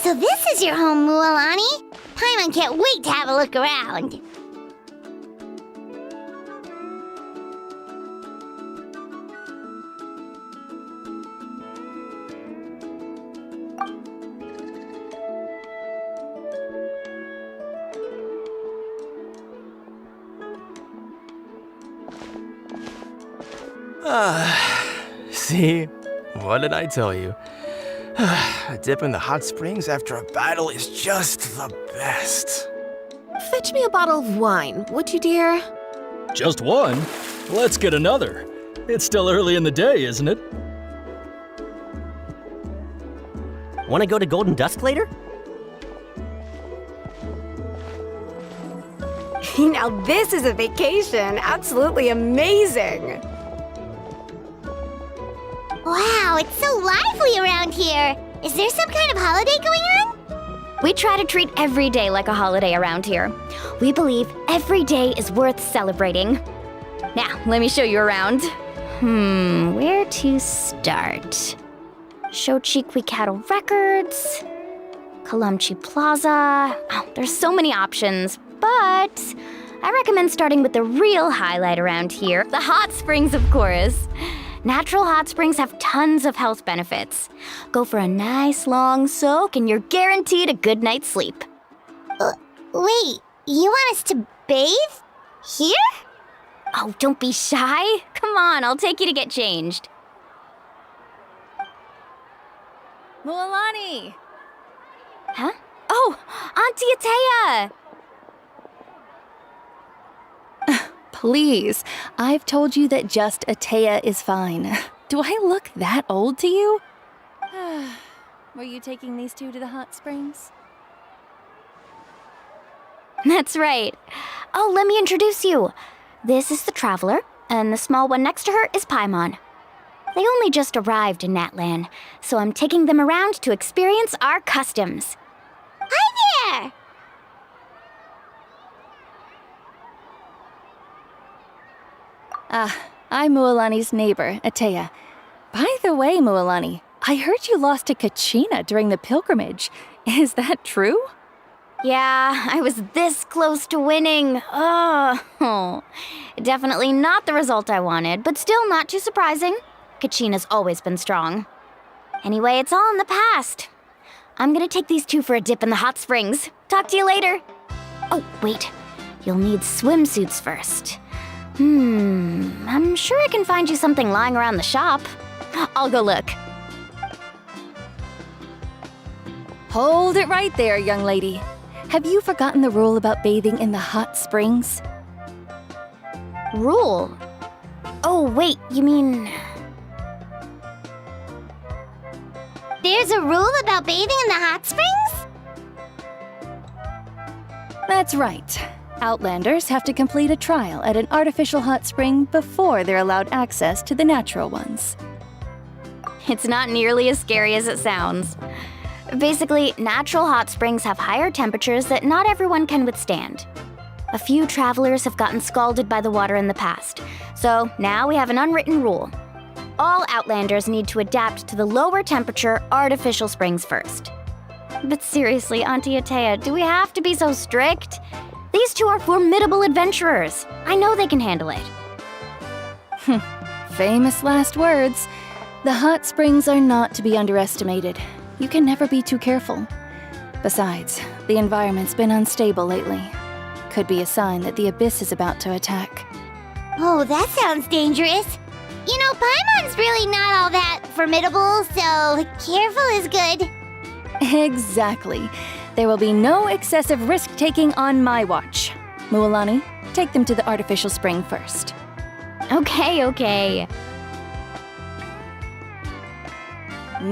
So this is your home, Mualani? Paimon can't wait to have a look around. See? What did I tell you? A dip in the hot springs after a battle is just the best. Fetch me a bottle of wine, would you, dear? Just one? Let's get another. It's still early in the day, isn't it? Want to go to Golden Dusk later? Now this is a vacation. Absolutely amazing. Wow, it's so lively around here. Is there some kind of holiday going on? We try to treat every day like a holiday around here. We believe every day is worth celebrating. Now, let me show you around. Where to start? Shochiqui Cattle Records, Kalamchi Plaza. Oh, there's so many options, but I recommend starting with the real highlight around here, the hot springs, of course. Natural hot springs have tons of health benefits. Go for a nice long soak and you're guaranteed a good night's sleep. Wait, you want us to bathe? Here? Oh, don't be shy. Come on, I'll take you to get changed. Mualani! Huh? Oh, Auntie Atea! Please, I've told you that just Atea is fine. Do I look that old to you? Were you taking these two to the hot springs? That's right. Oh, let me introduce you. This is the Traveler, and the small one next to her is Paimon. They only just arrived in Natlan, so I'm taking them around to experience our customs. Hi there! I'm Mualani's neighbor, Atea. By the way, Mualani, I heard you lost to Kachina during the pilgrimage. Is that true? Yeah, I was this close to winning. Oh, definitely not the result I wanted, but still not too surprising. Kachina's always been strong. Anyway, it's all in the past. I'm gonna take these two for a dip in the hot springs. Talk to you later. Oh, wait. You'll need swimsuits first. I'm sure I can find you something lying around the shop. I'll go look. Hold it right there, young lady. Have you forgotten the rule about bathing in the hot springs? Rule? Oh, wait, you mean... There's a rule about bathing in the hot springs? That's right. Outlanders have to complete a trial at an artificial hot spring before they're allowed access to the natural ones. It's not nearly as scary as it sounds. Basically, natural hot springs have higher temperatures that not everyone can withstand. A few travelers have gotten scalded by the water in the past, so now we have an unwritten rule. All Outlanders need to adapt to the lower temperature artificial springs first. But seriously, Auntie Atea, do we have to be so strict? These two are formidable adventurers. I know they can handle it. Famous last words. The hot springs are not to be underestimated. You can never be too careful. Besides, the environment's been unstable lately. Could be a sign that the abyss is about to attack. Oh, that sounds dangerous. You know, Paimon's really not all that formidable, so careful is good. Exactly. There will be no excessive risk-taking on my watch. Mualani, take them to the artificial spring first. Okay.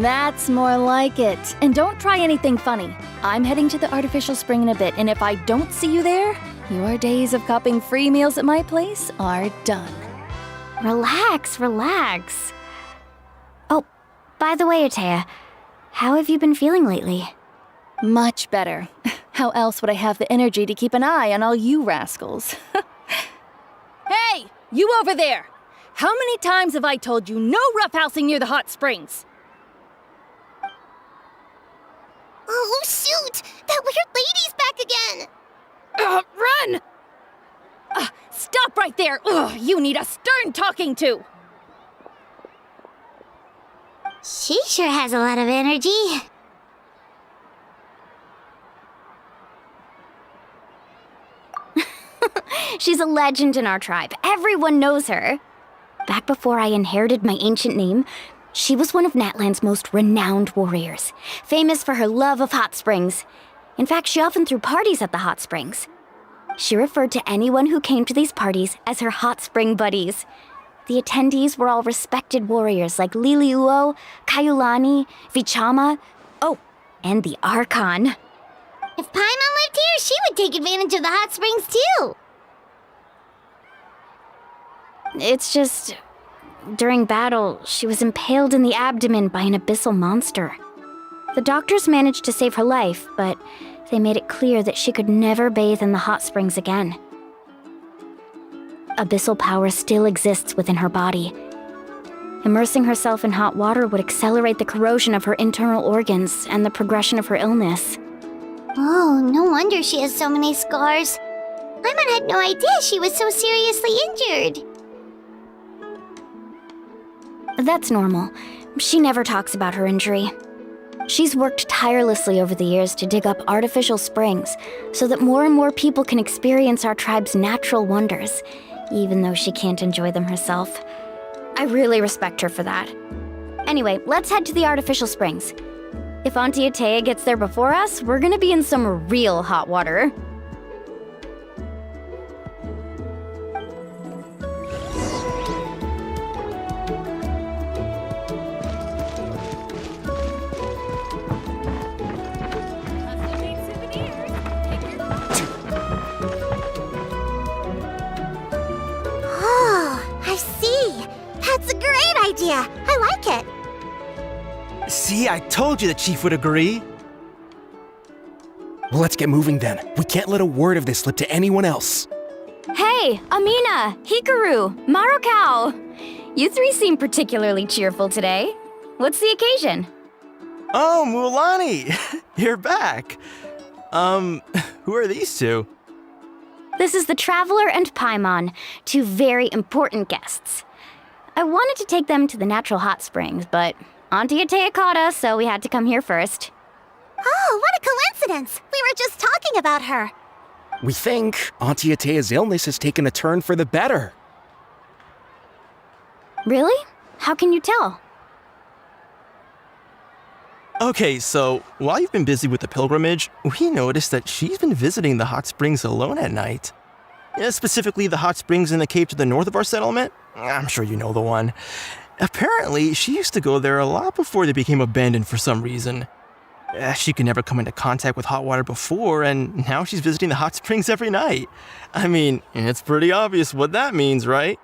That's more like it. And don't try anything funny. I'm heading to the artificial spring in a bit, and if I don't see you there, your days of copping free meals at my place are done. Relax. Oh, by the way, Atea, how have you been feeling lately? Much better. How else would I have the energy to keep an eye on all you rascals? Hey, you over there! How many times have I told you no roughhousing near the hot springs? Oh, shoot! That weird lady's back again! Run! Stop right there! Ugh, you need a stern talking to! She sure has a lot of energy. She's a legend in our tribe. Everyone knows her. Back before I inherited my ancient name, she was one of Natland's most renowned warriors, famous for her love of hot springs. In fact, she often threw parties at the hot springs. She referred to anyone who came to these parties as her hot spring buddies. The attendees were all respected warriors like Liliuo, Kaiulani, Vichama, oh, and the Archon. If Paimon lived here, she would take advantage of the hot springs too. It's just, during battle, she was impaled in the abdomen by an abyssal monster. The doctors managed to save her life, but they made it clear that she could never bathe in the hot springs again. Abyssal power still exists within her body. Immersing herself in hot water would accelerate the corrosion of her internal organs and the progression of her illness. Oh, no wonder she has so many scars. Paimon had no idea she was so seriously injured. That's normal. She never talks about her injury. She's worked tirelessly over the years to dig up artificial springs so that more and more people can experience our tribe's natural wonders, even though she can't enjoy them herself. I really respect her for that. Anyway, let's head to the artificial springs. If Auntie Atea gets there before us, we're gonna be in some real hot water. Oh, I see. That's a great idea. I like it. See, I told you the chief would agree. Well, let's get moving then. We can't let a word of this slip to anyone else. Hey, Amina, Hikaru, Marukao! You three seem particularly cheerful today. What's the occasion? Oh, Mulani, you're back. Who are these two? This is the Traveler and Paimon, two very important guests. I wanted to take them to the natural hot springs, but Auntie Atea caught us, so we had to come here first. Oh, what a coincidence! We were just talking about her. We think Auntie Atea's illness has taken a turn for the better. Really? How can you tell? Okay, so while you've been busy with the pilgrimage, we noticed that she's been visiting the hot springs alone at night. Specifically, the hot springs in the cave to the north of our settlement. I'm sure you know the one. Apparently, she used to go there a lot before they became abandoned for some reason. She could never come into contact with hot water before, and now she's visiting the hot springs every night. I mean, it's pretty obvious what that means, right?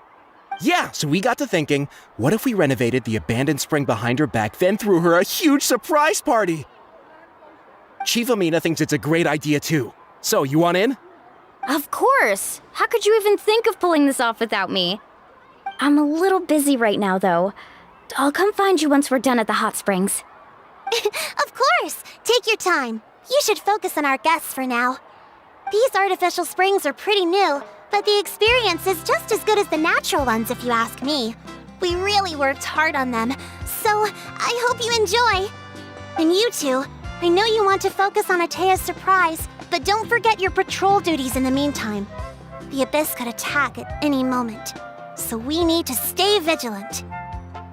Yeah, so we got to thinking, what if we renovated the abandoned spring behind her back, then threw her a huge surprise party? Chief Amina thinks it's a great idea too. So, you want in? Of course! How could you even think of pulling this off without me? I'm a little busy right now, though. I'll come find you once we're done at the hot springs. Of course! Take your time. You should focus on our guests for now. These artificial springs are pretty new, but the experience is just as good as the natural ones if you ask me. We really worked hard on them, so I hope you enjoy. And you two, I know you want to focus on Atea's surprise, but don't forget your patrol duties in the meantime. The Abyss could attack at any moment, so we need to stay vigilant.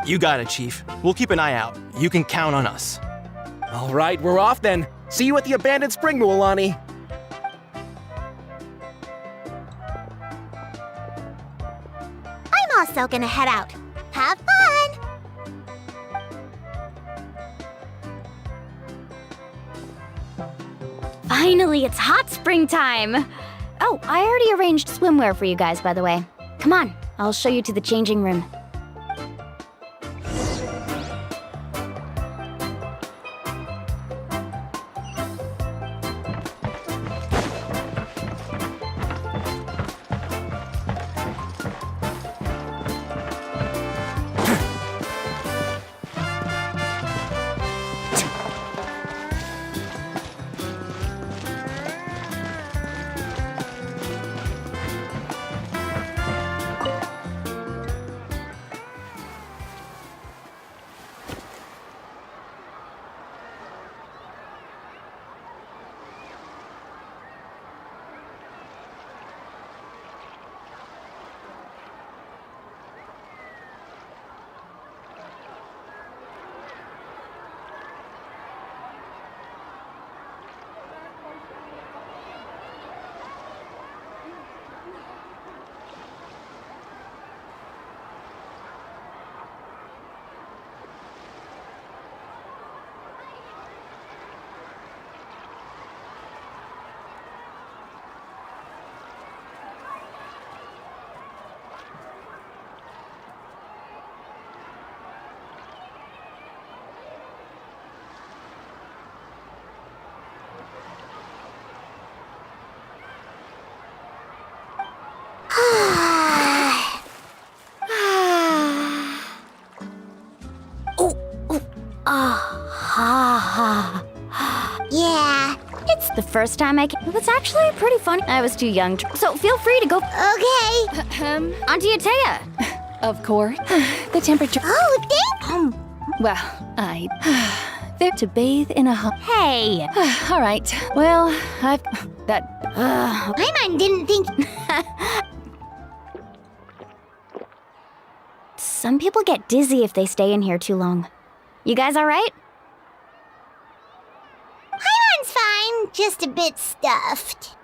You got it, Chief. We'll keep an eye out. You can count on us. All right, we're off then. See you at the abandoned spring, Mualani. I'm also gonna head out. Have fun! Finally, it's hot spring time! Oh, I already arranged swimwear for you guys, by the way. Come on, I'll show you to the changing room. Yeah. It's the first time I can. It's actually pretty funny. I was too young, so feel free to go. Okay. Onto you, Taya. Of course. The temperature. Oh, thank. Well, I. There to bathe in a hot. Hey. All right. Well, I've. That. Paimon didn't think. Some people get dizzy if they stay in here too long. You guys all right? Paimon's fine, just a bit stuffed.